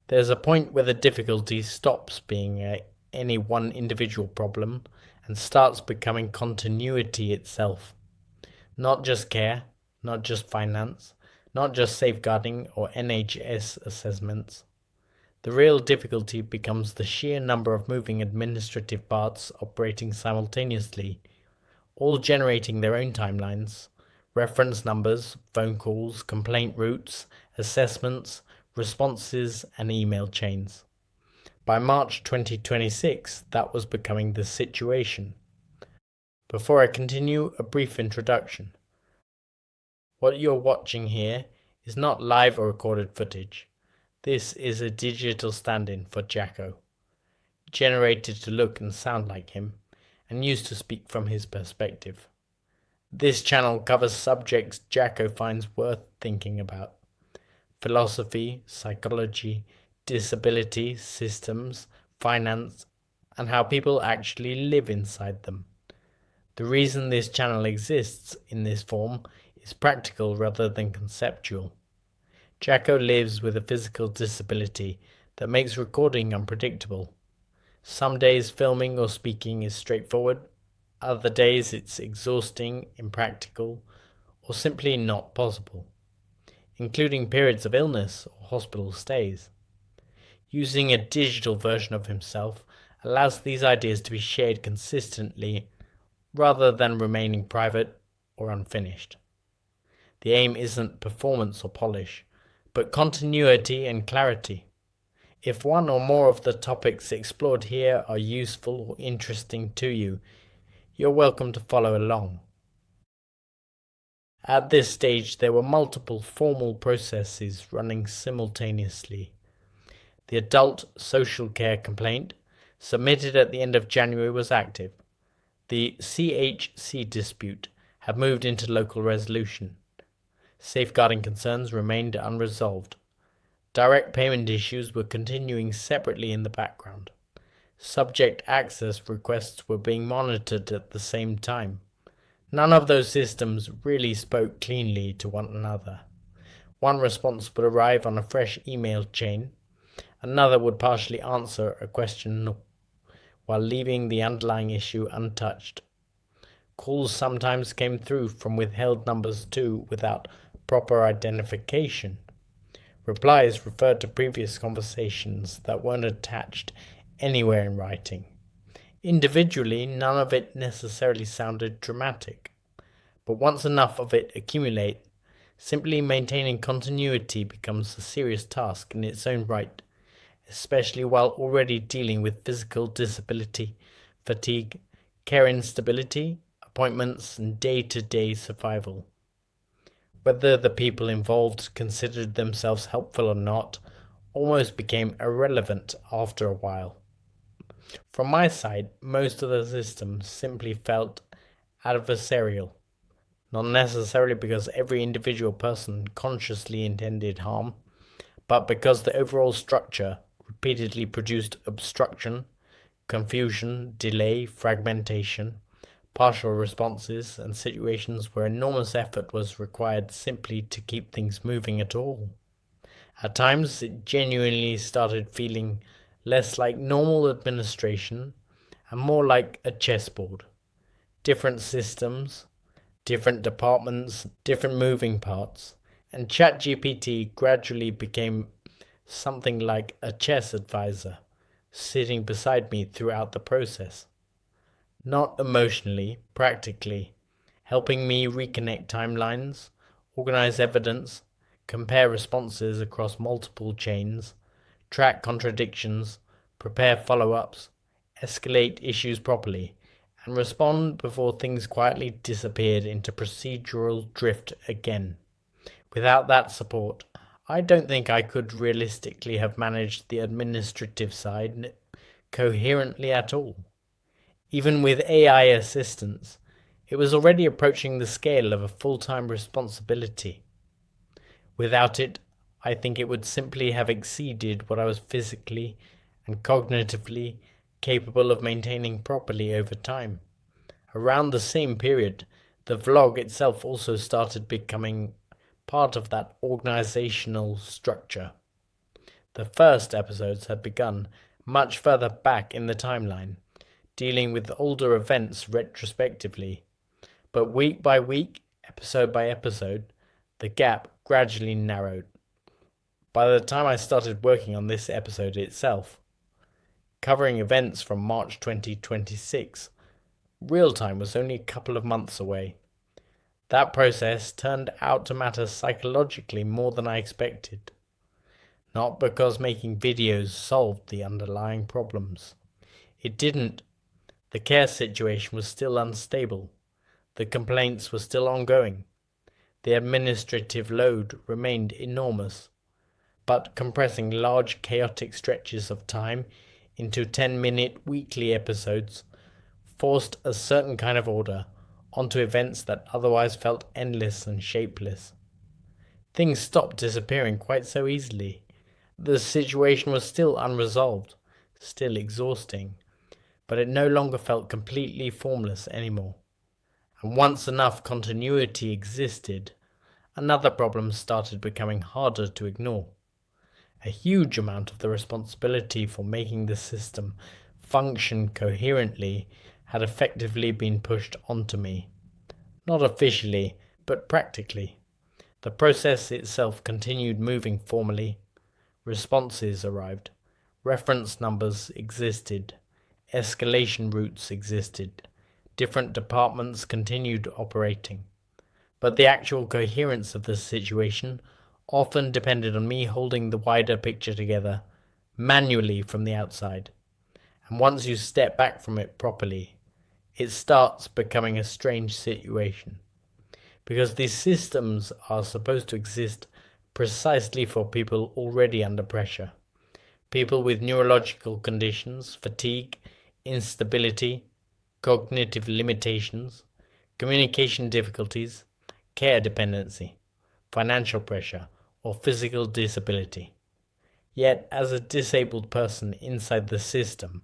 There's a point where the difficulty stops being any one individual problem and starts becoming continuity itself. Not just care, not just finance, not just safeguarding or NHS assessments. The real difficulty becomes the sheer number of moving administrative parts operating simultaneously, all generating their own timelines, reference numbers, phone calls, complaint routes, assessments, responses, and email chains. By March 2026, that was becoming the situation. Before I continue, a brief introduction. What you're watching here is not live or recorded footage. This is a digital stand-in for Jacko, generated to look and sound like him, and used to speak from his perspective. This channel covers subjects Jacko finds worth thinking about: philosophy, psychology, disability, systems, finance, and how people actually live inside them. The reason this channel exists in this form is practical rather than conceptual. Jacko lives with a physical disability that makes recording unpredictable. Some days filming or speaking is straightforward, other days it's exhausting, impractical, or simply not possible, including periods of illness or hospital stays. Using a digital version of himself allows these ideas to be shared consistently rather than remaining private or unfinished. The aim isn't performance or polish, but continuity and clarity. If one or more of the topics explored here are useful or interesting to you, you're welcome to follow along. At this stage, there were multiple formal processes running simultaneously. The adult social care complaint, submitted at the end of January, was active. The CHC dispute had moved into local resolution. Safeguarding concerns remained unresolved. Direct payment issues were continuing separately in the background. Subject access requests were being monitored at the same time. None of those systems really spoke cleanly to one another. One response would arrive on a fresh email chain. Another would partially answer a question while leaving the underlying issue untouched. Calls sometimes came through from withheld numbers too, without proper identification. Replies referred to previous conversations that weren't attached anywhere in writing. Individually, none of it necessarily sounded dramatic, but once enough of it accumulate, simply maintaining continuity becomes a serious task in its own right, especially while already dealing with physical disability, fatigue, care instability, appointments, and day-to-day survival. Whether the people involved considered themselves helpful or not almost became irrelevant after a while. From my side, most of the systems simply felt adversarial, not necessarily because every individual person consciously intended harm, but because the overall structure repeatedly produced obstruction, confusion, delay, fragmentation, partial responses, and situations where enormous effort was required simply to keep things moving at all. At times, it genuinely started feeling less like normal administration and more like a chessboard. Different systems, different departments, different moving parts, and ChatGPT gradually became something like a chess advisor, sitting beside me throughout the process. Not emotionally, practically, helping me reconnect timelines, organize evidence, compare responses across multiple chains, track contradictions, prepare follow-ups, escalate issues properly, and respond before things quietly disappeared into procedural drift again. Without that support, I don't think I could realistically have managed the administrative side coherently at all. Even with AI assistance, it was already approaching the scale of a full-time responsibility. Without it, I think it would simply have exceeded what I was physically and cognitively capable of maintaining properly over time. Around the same period, the vlog itself also started becoming part of that organisational structure. The first episodes had begun much further back in the timeline, dealing with older events retrospectively. But week by week, episode by episode, the gap gradually narrowed. By the time I started working on this episode itself, covering events from March 2026, real time was only a couple of months away. That process turned out to matter psychologically more than I expected. Not because making videos solved the underlying problems. It didn't. The care situation was still unstable. The complaints were still ongoing. The administrative load remained enormous. But compressing large chaotic stretches of time into 10-minute weekly episodes forced a certain kind of order onto events that otherwise felt endless and shapeless. Things stopped disappearing quite so easily. The situation was still unresolved, still exhausting, but it no longer felt completely formless anymore. And once enough continuity existed, another problem started becoming harder to ignore. A huge amount of the responsibility for making the system function coherently had effectively been pushed onto me. Not officially, but practically. The process itself continued moving formally. Responses arrived. Reference numbers existed. Escalation routes existed. Different departments continued operating. But the actual coherence of the situation often depended on me holding the wider picture together, manually from the outside. And once you step back from it properly, it starts becoming a strange situation. Because these systems are supposed to exist precisely for people already under pressure. People with neurological conditions, fatigue, instability, cognitive limitations, communication difficulties, care dependency, financial pressure, or physical disability. Yet, as a disabled person inside the system,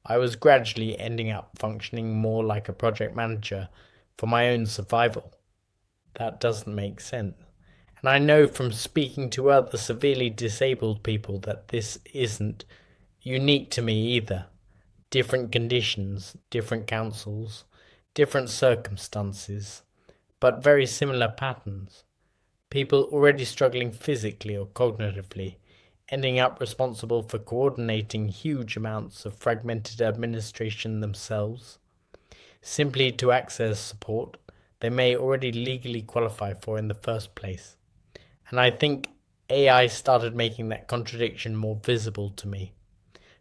I was gradually ending up functioning more like a project manager for my own survival. That doesn't make sense. And I know from speaking to other severely disabled people that this isn't unique to me either. Different conditions, different councils, different circumstances, but very similar patterns. People already struggling physically or cognitively, ending up responsible for coordinating huge amounts of fragmented administration themselves, simply to access support they may already legally qualify for in the first place. And I think AI started making that contradiction more visible to me.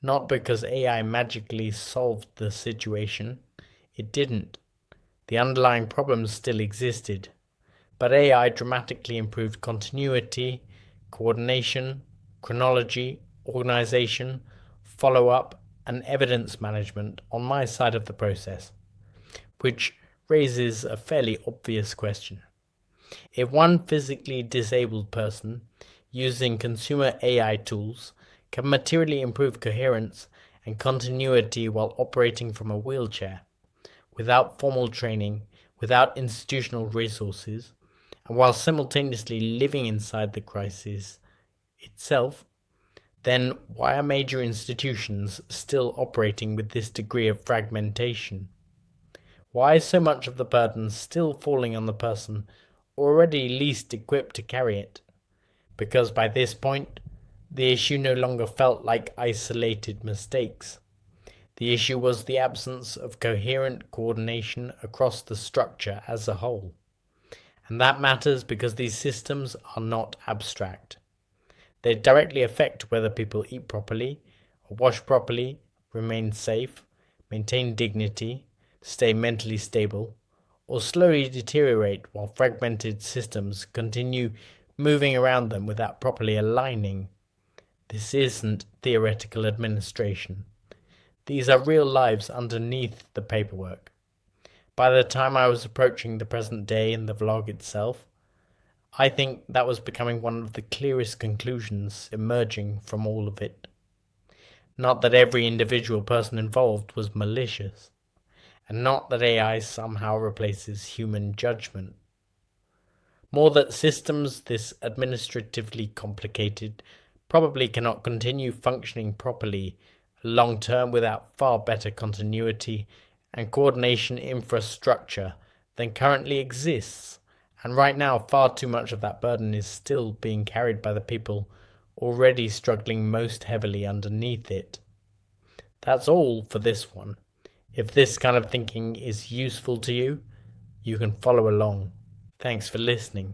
Not because AI magically solved the situation, it didn't. The underlying problems still existed. But AI dramatically improved continuity, coordination, chronology, organization, follow-up, and evidence management on my side of the process, which raises a fairly obvious question. If one physically disabled person using consumer AI tools can materially improve coherence and continuity while operating from a wheelchair, without formal training, without institutional resources, and while simultaneously living inside the crisis itself, then why are major institutions still operating with this degree of fragmentation? Why is so much of the burden still falling on the person already least equipped to carry it? Because by this point, the issue no longer felt like isolated mistakes. The issue was the absence of coherent coordination across the structure as a whole. And that matters because these systems are not abstract. They directly affect whether people eat properly, or wash properly, remain safe, maintain dignity, stay mentally stable, or slowly deteriorate while fragmented systems continue moving around them without properly aligning. This isn't theoretical administration. These are real lives underneath the paperwork. By the time I was approaching the present day in the vlog itself, I think that was becoming one of the clearest conclusions emerging from all of it. Not that every individual person involved was malicious, and not that AI somehow replaces human judgment. More that systems this administratively complicated probably cannot continue functioning properly long term without far better continuity and coordination infrastructure than currently exists. And right now, far too much of that burden is still being carried by the people already struggling most heavily underneath it. That's all for this one. If this kind of thinking is useful to you, you can follow along. Thanks for listening.